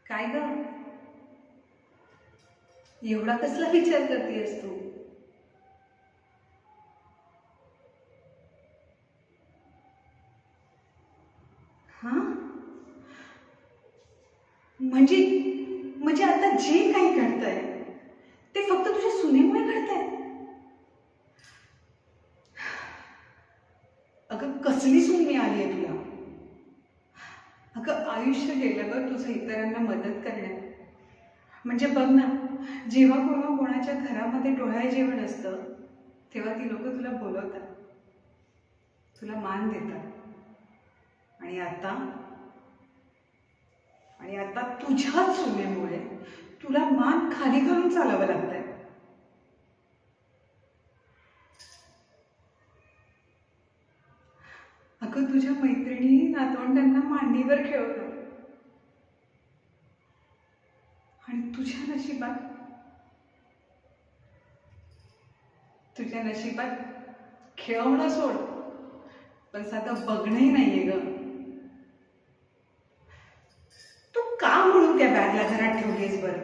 काय ग, एवढा कसला विचार करतेस तू? हा, म्हणजे म्हणजे आता जे काही घडतंय ते फक्त तुझ्या सुनेमुळे घडतंय? अगं कसली सून मिळाली आहे तुला? अगं आयुष्य गेलं ग तुझं इतरांना मदत करण्यात. म्हणजे बघ ना, जेव्हा कोणा कोणाच्या घरामध्ये डोहाळे जेवण असतं तेव्हा ती लोक तुला बोलवतात, तुला मान देतात. आणि आता तुझ्याच सुनेमुळे तुला मान खाली करून चालावं लागतंय. अगं तुझ्या मैत्रिणी नातवंडांना मांडीवर खेळवतात आणि तुझ्या नशिबात खेळवणं सोड, पण साधं बघणंही नाहीये ग. तू का म्हणून त्या बॅगला घरात ठेवलीस बरं?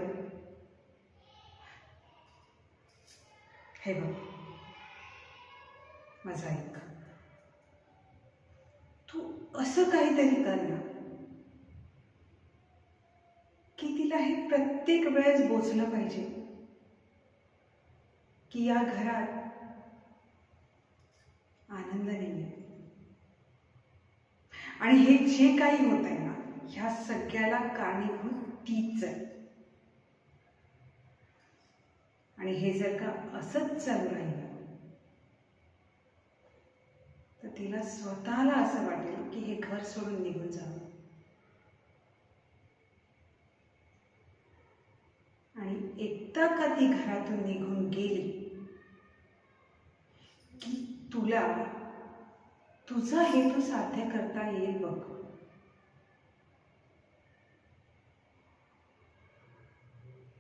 हे बघ, माझं ऐक. तू असं काहीतरी कर ना की तिला हे प्रत्येक वेळेस बोचलं पाहिजे की या घरात आनंद नाहीये. आणि हे जे काही होत आहे ना, ह्या सगळ्याला कारणीभूत तीच आहे. आणि हे जर का असंच चालू राहिलं तर तिला स्वतःला असं वाटेल की हे घर सोडून निघून जावं. आणि एकदा का ती घरातून निघून गेली की तुला तुझा हेतू साध्य करता येईल बघ.